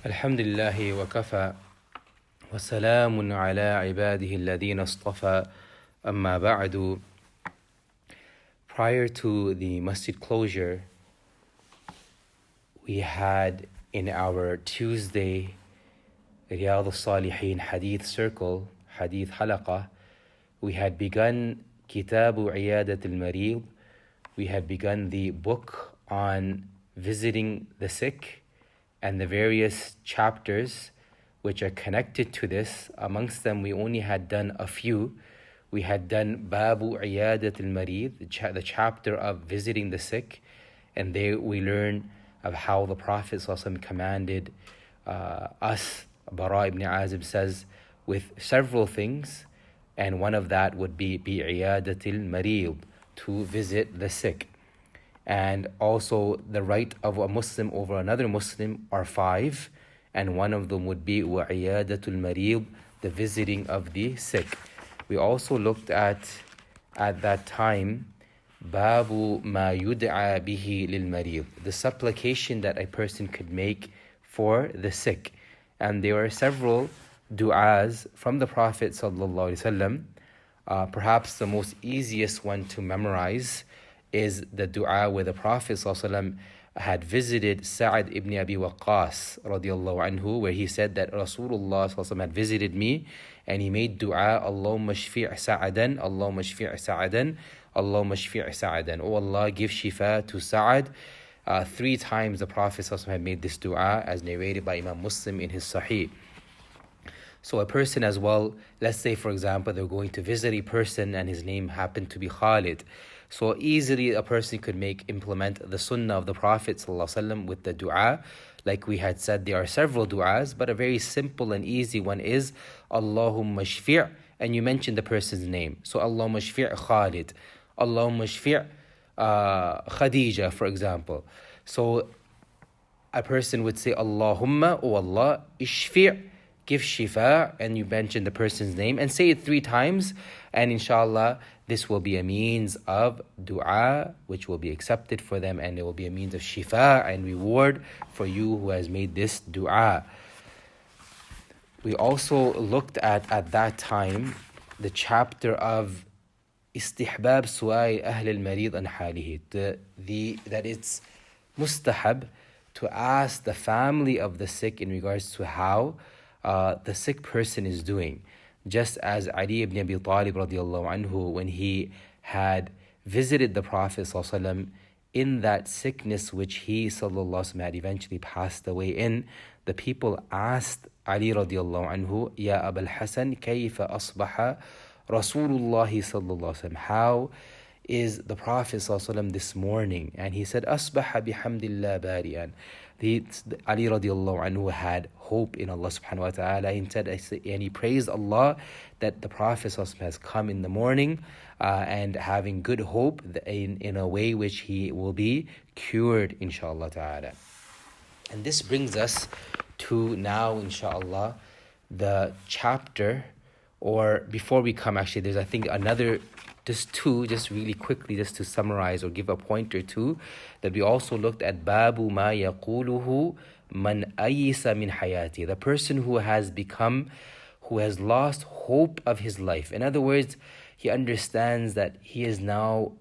الحمد لله وكفى وسلام على عباده الذين اصطفى أما بعد. Prior to the masjid closure, we had in our Tuesday Riyadus-Saliheen hadith circle, hadith halaqa, we had begun Kitabu Iyadat al-Marid. We had begun the book on visiting the sick and the various chapters which are connected to this. Amongst them, we only had done a few. We had done Babu Iyadat al-Marid, the chapter of visiting the sick, and there we learn of how the Prophet ﷺ commanded us. Bara ibn Azib says, with several things, and one of that would be Iyadat al-Marid, to visit the sick. And also the right of a Muslim over another Muslim are 5, and one of them would be وَعِيَادَةُ الْمَرِيضِ, the visiting of the sick. We also looked at that time, بَابُ مَا يُدْعَى بِهِ لِلْمَرِيضِ, the supplication that a person could make for the sick. And there are several du'as from the Prophet ﷺ. Perhaps the most easiest one to memorize is the dua where the Prophet ﷺ had visited Sa'ad ibn Abi Waqqas radiallahu anhu, where he said that Rasulullah ﷺ had visited me, and he made dua, Allahumma shfi' Sa'adan, Allahumma shfi' Sa'adan, Allahumma shfi' Sa'adan. Oh Allah, give shifa to Sa'ad. 3 times the Prophet ﷺ had made this dua, as narrated by Imam Muslim in his Sahih. So a person as well, let's say for example, they're going to visit a person and his name happened to be Khalid. So easily a person could implement the sunnah of the Prophet ﷺ with the dua. Like we had said, there are several duas, but a very simple and easy one is Allahumma shfi', and you mention the person's name. So Allahumma shfi' Khalid, Allahumma shfi' Khadija, for example. So a person would say Allahumma, oh Allah, ishfi', give shifa, and you mention the person's name and say it 3 times, and inshallah this will be a means of dua which will be accepted for them, and it will be a means of shifa and reward for you who has made this dua. We also looked at that time the chapter of istihbab su'ai ahl al-marid an halihi, that it's mustahab to ask the family of the sick in regards to how the sick person is doing. Just as Ali ibn Abi Talib radiallahu anhu, when he had visited the Prophet ﷺ in that sickness which he ﷺ had eventually passed away in, the people asked Ali radiallahu anhu, Ya Abul Hasan, kayfa asbaha Rasulullah ﷺ, how is the Prophet ﷺ this morning? And he said, Asbaha bihamdillah bari'an. Ali radiallahu anhu had hope in Allah subhanahu wa ta'ala. He said, and he praised Allah that the Prophet ﷺ has come in the morning and having good hope in a way which he will be cured, inshallah ta'ala. And this brings us to now, inshallah, the chapter, or before we come, actually, there's I think another, just really quickly, just to summarize or give a point or two, that we also looked at Babu ma yaquluhu man ayisa min hayati, the person who has lost hope of his life. In other words, he understands that he is now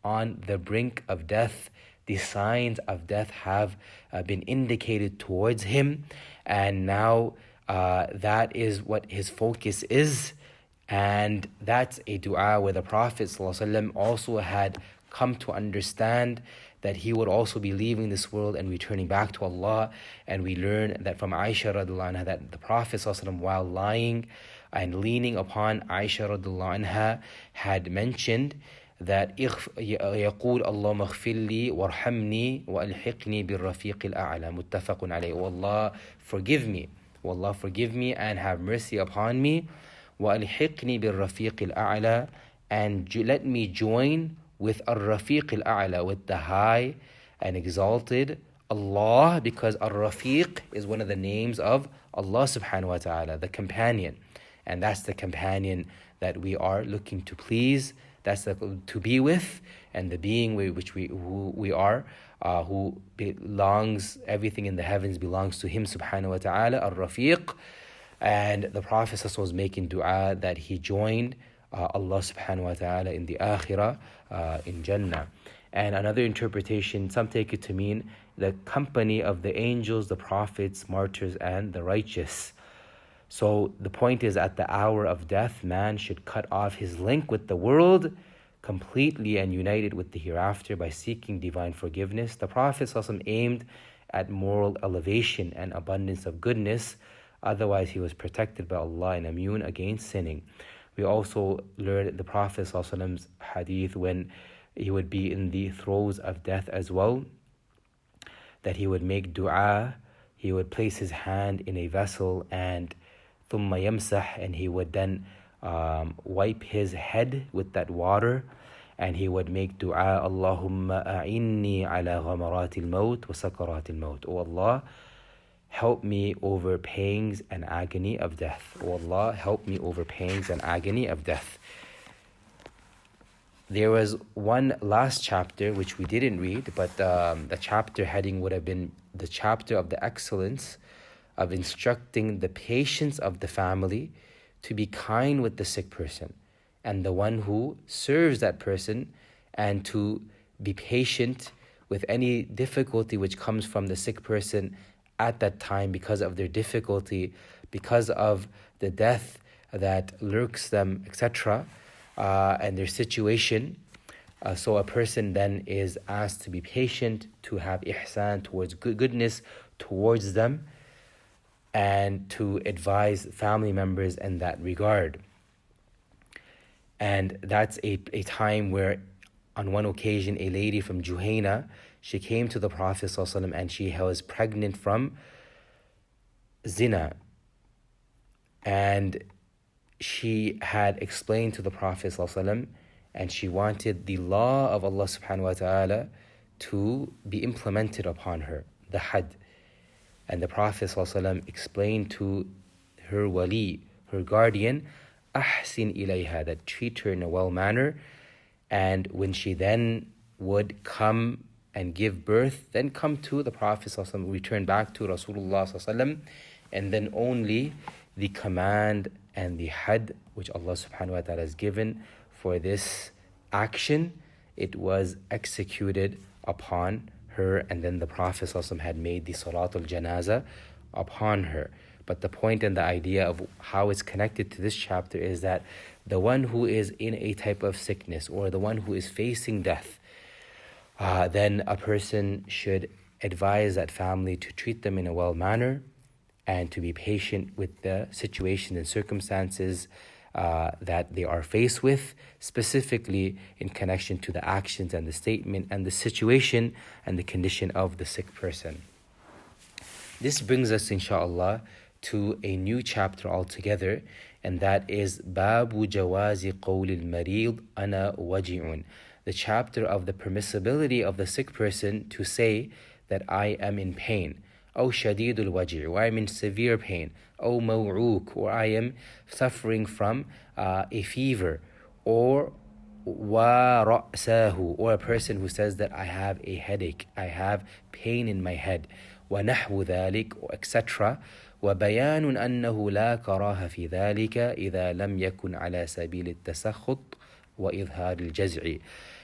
on the brink of death. The signs of death have been indicated towards him, and now that is what his focus is. And that's a dua where the Prophet ﷺ also had come to understand that he would also be leaving this world and returning back to Allah. And we learn that from Aisha radiallahu anha that the Prophet ﷺ, while lying and leaning upon Aisha radiallahu anha, had mentioned that يقول اللهم اغفر لي وارحمني وألحقني بالرفيق الأعلى متفق عليه. Oh Allah, forgive me. Oh Allah, forgive me and have mercy upon me. وَأَلْحِقْنِي بِالرَّفِيقِ الْأَعْلَى, and let me join with Ar-Rafiq al-A'la, with the high and exalted Allah, because Ar-Rafiq is one of the names of Allah subhanahu wa ta'ala, the companion. And that's the companion that we are looking to please, That's the to be with, and the being who we are, who belongs, everything in the heavens belongs to him subhanahu wa ta'ala, ar-Rafiq. And the Prophet was making dua that he joined Allah subhanahu wa ta'ala in the akhirah, in Jannah. And another interpretation, some take it to mean the company of the angels, the prophets, martyrs, and the righteous. So the point is, at the hour of death, man should cut off his link with the world completely and united with the hereafter by seeking divine forgiveness. The Prophet ﷺ aimed at moral elevation and abundance of goodness. Otherwise, he was protected by Allah and immune against sinning. We also learned the Prophet ﷺ's hadith when he would be in the throes of death as well, that he would make dua, he would place his hand in a vessel and ثُمَّ يَمْسَحْ, and he would then wipe his head with that water, and he would make dua, Allahumma a'inni ala ghamaratil maut wa sakaratil maut. Oh Allah, help me over pangs and agony of death. Oh Allah, help me over pangs and agony of death. There was one last chapter which we didn't read, but the chapter heading would have been the chapter of the excellence of instructing the patience of the family to be kind with the sick person and the one who serves that person, and to be patient with any difficulty which comes from the sick person at that time because of their difficulty, because of the death that lurks them, etc., and their situation. So a person then is asked to be patient, to have ihsan towards goodness towards them, and to advise family members in that regard. And that's a time where, on one occasion, a lady from Juhayna, she came to the Prophet ﷺ and she was pregnant from zina. And she had explained to the Prophet ﷺ, and she wanted the law of Allah subhanahu wa ta'ala to be implemented upon her, the had. And the Prophet ﷺ explained to her wali, her guardian, ahsin ilayha, that treat her in a well manner. And when she then would come and give birth, then come to the Prophet ﷺ, return back to Rasulullah ﷺ, and then only the command and the had which Allah subhanahu wa ta'ala has given for this action, it was executed upon her, and then the Prophet ﷺ had made the Salatul Janaza upon her. But the point and the idea of how it's connected to this chapter is that the one who is in a type of sickness, or the one who is facing death, then a person should advise that family to treat them in a well manner and to be patient with the situation and circumstances that they are faced with, specifically in connection to the actions and the statement and the situation and the condition of the sick person. This brings us, inshallah, to a new chapter altogether, and that is Babu Jawazi Qawlil Marid Ana Waji'un, the chapter of the permissibility of the sick person to say that I am in pain. أو شديد الوجع, or I am in severe pain. أو موعوك, or I am suffering from a fever. Or ورأساه, or a person who says that I have a headache, I have pain in my head. ونحو ذلك, etc. وبيان أنه لا كراهة في ذلك إذا لم يكن على سبيل التسخط وإظهار الجزع.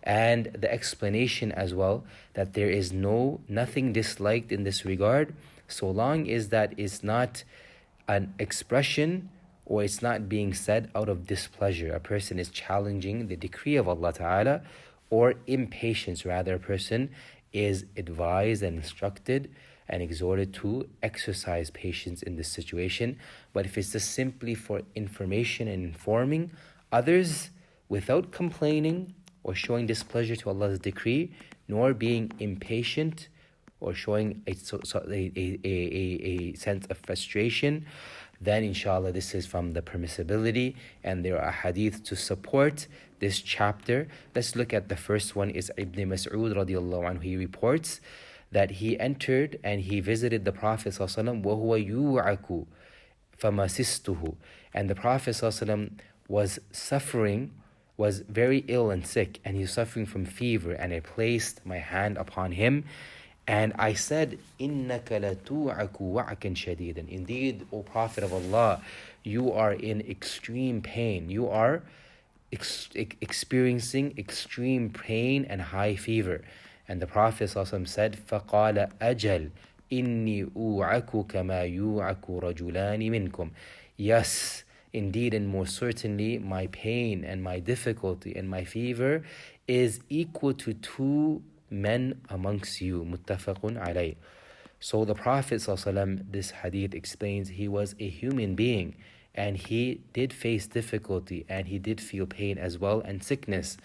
And the explanation as well, that there is nothing disliked in this regard, so long as that is not an expression, or it's not being said out of displeasure. A person is challenging the decree of Allah Ta'ala, or impatience. Rather, a person is advised and instructed and exhorted to exercise patience in this situation. But if it's just simply for information and informing others without complaining or showing displeasure to Allah's decree, nor being impatient or showing a sense of frustration, then inshallah this is from the permissibility, and there are hadith to support this chapter. Let's look at the first one. Is Ibn Mas'ud radiallahu anhu. He reports that he entered and he visited the Prophet ﷺ وَهُوَ يُوعَكُ فَمَسِسْتُهُ, and the Prophet ﷺ was suffering was very ill and sick, and he was suffering from fever, and I placed my hand upon him, and I said, إِنَّكَ لَتُوعَكُ وَعْكًا شَدِيدًا. Indeed, O Prophet of Allah, you are in extreme pain. You are experiencing extreme pain and high fever. And the Prophet ﷺ said, فَقَالَ أَجَلْ إِنِّي أُوعَكُ كَمَا يُوعَكُ رَجُلَانِ مِنْكُمْ. Yes, indeed and more certainly, my pain and my difficulty and my fever is equal to two men amongst you. Muttafaqun alayh. So the Prophet ﷺ, this hadith explains, he was a human being, and he did face difficulty, and he did feel pain as well, and sickness.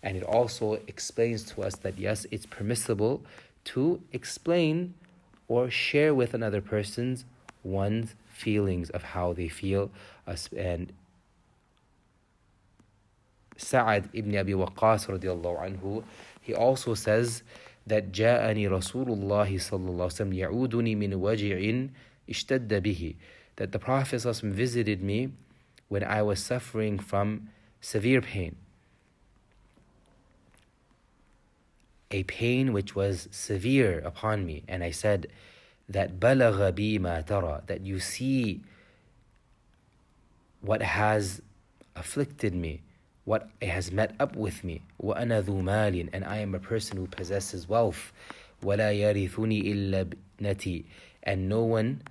And it also explains to us that yes, it's permissible to explain or share with another person's one's feelings of how they feel. And Sa'ad ibn Abi Waqqas radiallahu anhu, he also says that جاءني رسول الله صلى الله عليه وسلم يعودني من وجع اشتد به, that the Prophet ﷺ visited me when I was suffering from severe pain, a pain which was severe upon me. And I said that بلغ بي ما ترى, that you see what has afflicted me, what has met up with me. وَأَنَا ذُو مَالٍ, and I am a person who possesses wealth. وَلَا يَرِثُنِي إِلَّا ابْنَتِي, and no one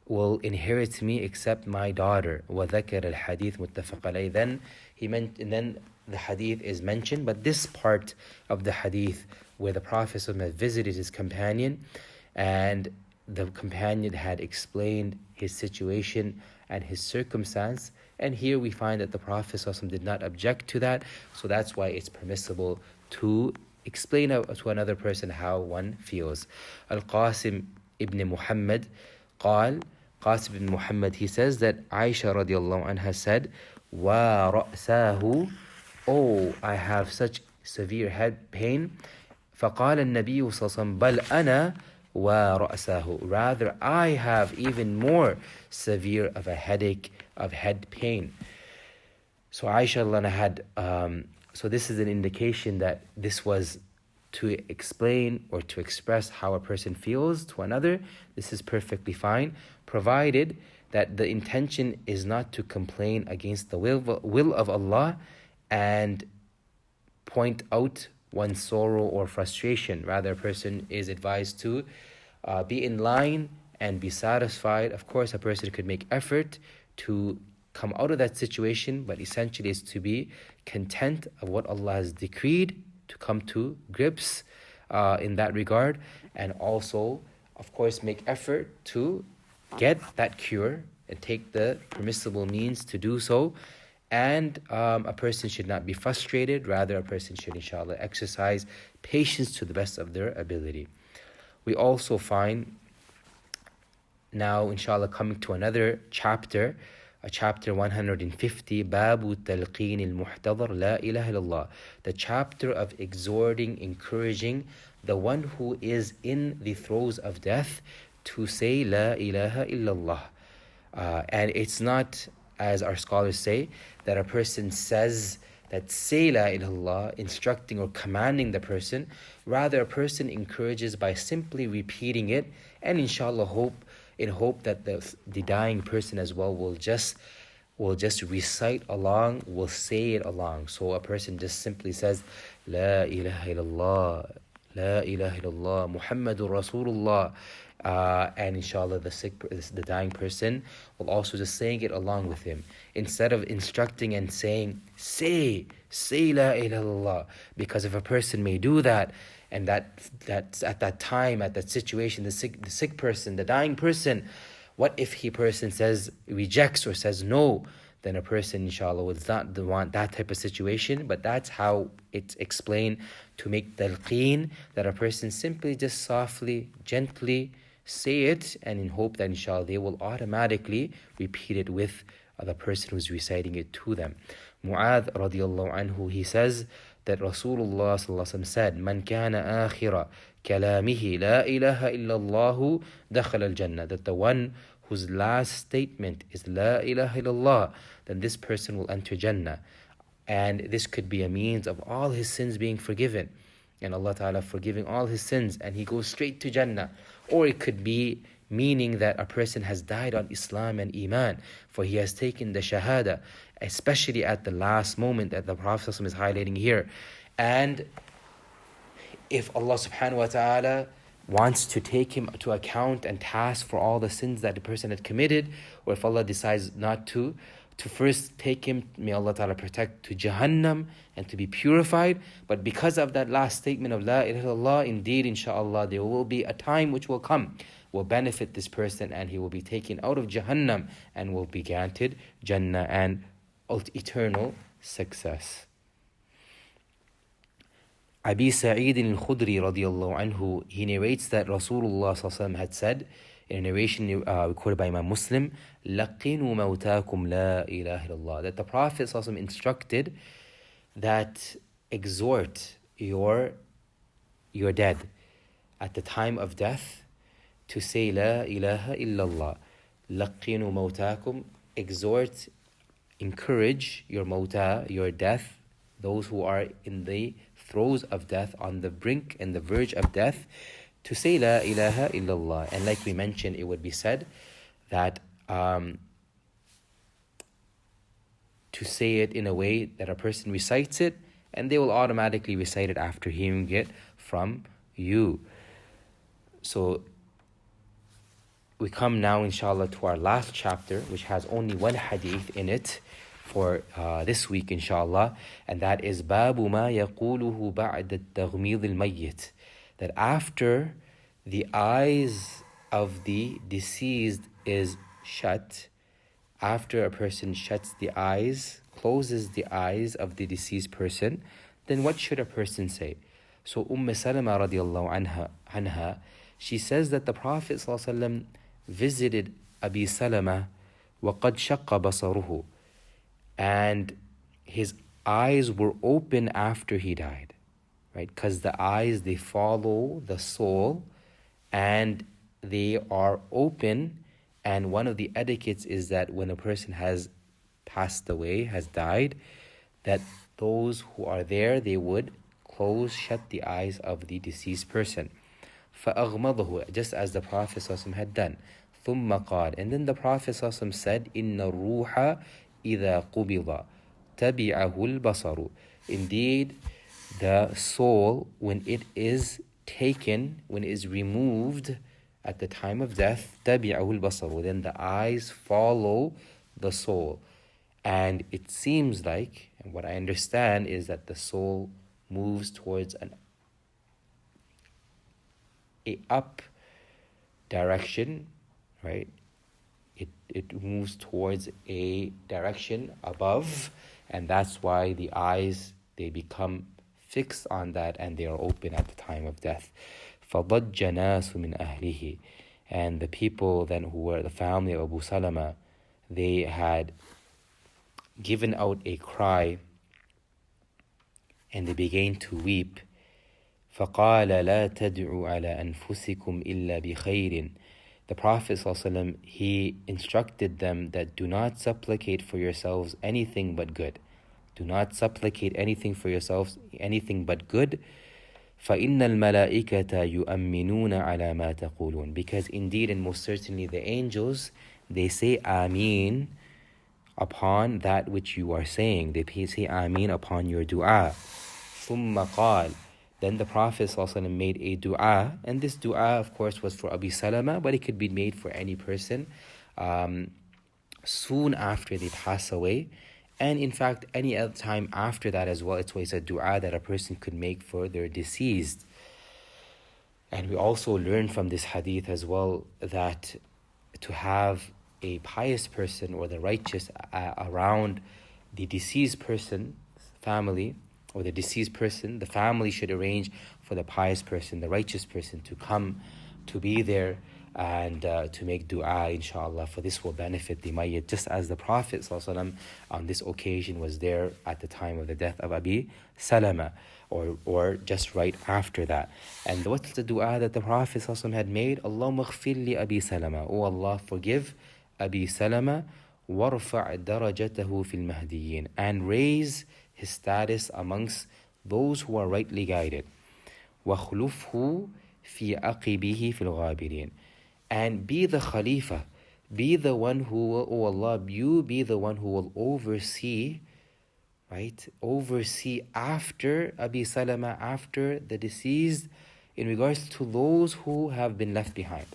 will inherit me except my daughter. وَذَكَرَ الْحَدِيث مُتَّفَقَ عَلَيْهِ. Then the hadith is mentioned, but this part of the hadith where the Prophet had visited his companion, and the companion had explained his situation and his circumstance, and here we find that the Prophet ﷺ did not object to that, so that's why it's permissible to explain to another person how one feels. Al-Qasim ibn Muhammad Qasim ibn Muhammad, he says that Aisha radiallahu anha said, wa ra'sahu, oh, I have such severe head pain. فقال النبي صلى الله عليه وسلم بل أنا ورأسه, rather I have even more severe of a headache, of head pain. So Aisha had, so this is an indication that this was to explain or to express how a person feels to another. This is perfectly fine, provided that the intention is not to complain against the will of Allah and point out one's sorrow or frustration. Rather, a person is advised to be in line and be satisfied. Of course, a person could make effort to come out of that situation, but essentially is to be content of what Allah has decreed, to come to grips in that regard, and also, of course, make effort to get that cure and take the permissible means to do so. And a person should not be frustrated. Rather, a person should, inshallah, exercise patience to the best of their ability. We also find now, inshallah, coming to another chapter, chapter 150, Babu Talqeen al-Muhtadar La ilaha illallah, the chapter of exhorting, encouraging the one who is in the throes of death to say La ilaha illallah. And it's not, as our scholars say, that a person says that say La ilaha, instructing or commanding the person. Rather, a person encourages by simply repeating it, and inshallah hope that the dying person as well will just recite along, will say it along. So a person just simply says La ilaha illallah, La ilaha illallah, Muhammadur Rasulullah. And inshallah the dying person will also just saying it along with him, instead of instructing and saying say La ilaha illallah. Because if a person may do that, and that's at that time, at that situation, the sick person, the dying person, what if person rejects or says no? Then a person, inshallah, would not want that type of situation. But that's how it's explained, to make talqeen, that a person simply just softly, gently say it, and in hope that inshallah they will automatically repeat it with the person who's reciting it to them. Mu'adh radiallahu anhu, he says that Rasulullah sallallahu alaihi wasallam said, "Man kana akhira kalamihi la ilaha illallah dakhala al-jannah," that the one whose last statement is La ilaha illallah, then this person will enter Jannah. And this could be a means of all his sins being forgiven, and Allah Ta'ala forgiving all his sins, and he goes straight to Jannah. Or it could be meaning that a person has died on Islam and Iman, for he has taken the Shahada, especially at the last moment that the Prophet ﷺ is highlighting here. And if Allah subhanahu wa ta'ala wants to take him to account and task for all the sins that the person had committed, or if Allah decides not to first take him, may Allah Ta'ala protect, to Jahannam and to be purified. But because of that last statement of La ilaha illallah, indeed, inshaAllah, there will be a time which will come, will benefit this person, and he will be taken out of Jahannam and will be granted Jannah and eternal success. Abi Sa'id al-Khudri radiallahu anhu, he narrates that Rasulullah sallallahu alaihi wasallam had said, in a narration recorded by Imam Muslim, لَقِنُوا مَوْتَاكُمْ لَا إِلَهِ إِلَّا, that the Prophet sallallahu alaihi wasallam instructed that exhort your dead at the time of death to say La ilaha illallah. لَقِنُوا مَوْتَاكُمْ, exhort, encourage your mawta, your death, those who are in the throes of death, on the brink and the verge of death, to say La ilaha illallah. And like we mentioned, it would be said that to say it in a way that a person recites it, and they will automatically recite it after hearing it from you. So we come now, inshallah, to our last chapter, which has only one hadith in it for this week, inshallah, and that is Babu ma yaquluhu ba'da taghmid al-mayyit, that after the eyes of the deceased is shut, after a person shuts the eyes, closes the eyes of the deceased person, then what should a person say? So Salama radiallahu anha, she says that the Prophet ﷺ visited Abi Salama وَقَدْ شَقَّ بَصَرُهُ, and his eyes were open after he died, right? Because the eyes, they follow the soul, and they are open. And one of the etiquettes is that when a person has passed away, has died, that those who are there, they would shut the eyes of the deceased person. فَأَغْمَضَهُ, just as the Prophet ﷺ had done. ثُمَّ قَالَ, and then the Prophet ﷺ said, إِنَّ الرُّوحَ إِذَا قُبِضَ تَبِعَهُ الْبَصَرُ, indeed, the soul, when it is taken, when it is removed at the time of death, تَبِعَهُ الْبَصَرُ, then the eyes follow the soul. And it seems like, and what I understand is that the soul moves towards a up direction, right? It moves towards a direction above, and that's why the eyes, they become fixed on that, and they are open at the time of death. فَضَجَّ نَاسٌ مِنْ أَهْلِهِ, and the people then who were the family of Abu Salama, they had given out a cry, and they began to weep. فَقَالَ لَا تَدْعُوا عَلَى أَنفُسِكُمْ إِلَّا بِخَيْرٍ, the Prophet ﷺ, he instructed them that do not supplicate for yourselves anything but good. Do not supplicate anything for yourselves, anything but good. فَإِنَّ الْمَلَائِكَةَ يُؤَمِّنُونَ عَلَى مَا تَقُولُونَ, because indeed and most certainly the angels, they say Ameen upon that which you are saying. They say Ameen upon your dua. ثُمَّ قَالَ, then the Prophet ﷺ made a dua, and this dua, of course, was for Abi Salama, but it could be made for any person soon after they pass away. And in fact, any other time after that as well, it's always a dua that a person could make for their deceased. And we also learn from this hadith as well that to have a pious person or the righteous around the deceased person's family, or the deceased person, the family should arrange for the pious person, the righteous person, to come, to be there, and to make dua, inshallah, for this will benefit the mayyit, just as the Prophet ﷺ on this occasion was there at the time of the death of Abi Salama, or just right after that. And what's the dua that the Prophet ﷺ had made? Allahumma ghfir li Abi Salama, O Allah, forgive Abi Salama, warfa' darajatahu fil mahdiyyin, and raise his status amongst those who are rightly guided. وَخْلُفْهُ فِي عَقِبِهِ فِي الْغَابِرِينَ. And be the Khalifa, be the one who will, oh Allah, you be the one who will oversee, right? Oversee after Abi Salama, after the deceased, in regards to those who have been left behind.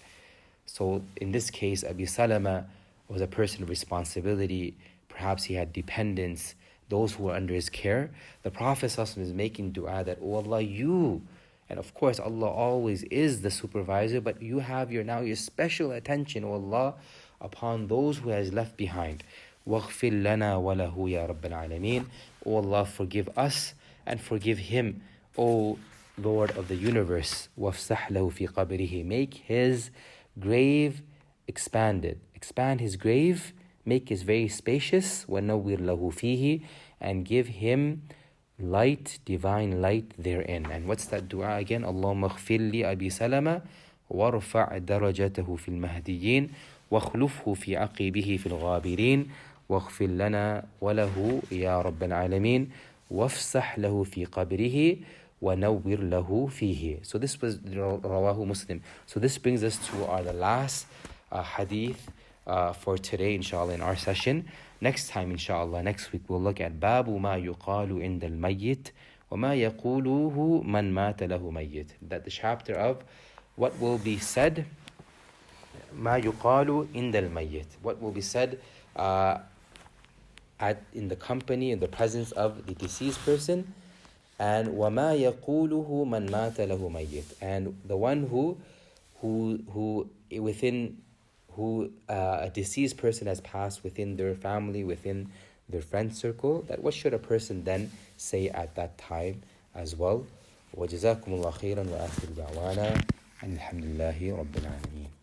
So in this case, Abi Salama was a person of responsibility. Perhaps he had dependents, those who were under his care. The Prophet ﷺ is making dua that, oh Allah, you, and of course Allah always is the supervisor, but you have your special attention, oh Allah, upon those who has left behind. وَاغْفِرْ لَنَا وَلَهُ يَا رَبَّ الْعَالَمِينَ. Oh Allah, forgive us and forgive him, O Lord of the universe. وَافْسَحْ لَهُ فِي قَبْرِهِ. Make his grave expanded. Expand his grave, make it very spacious. وَنَوِّرْ لَهُ فِيهِ. And give him light, divine light therein. And what's that dua again? Allahumma ighfir li Abi Salama warfa' darajatahu fil mahdiyyin واخلفه في عقبه في الغابرين واغفر لنا وله يا رب العالمين وافسح له في قبره ونور له فيه. So this was Rawahu Muslim. So this brings us to the last hadith for today, inshallah, in our session. Next time, inshallah, next week, we'll look at Babu ma yuqalu inda al-mayyit wa ma yaquluhu man mata lahu mayyit. That the chapter of what will be said, ma yuqalu inda al-mayyit. What will be said in the company, in the presence of the deceased person, and wa ma yaquluhu man mata lahu mayyit. And the one who a deceased person has passed within their family, within their friend circle, that what should a person then say at that time as well. وَجَزَاكُمُ اللَّهُ خَيْرًا وَآخِرُ دَعْوَانَا الْحَمْدُ لِلَّهِ رَبِّ الْعَالَمِينَ.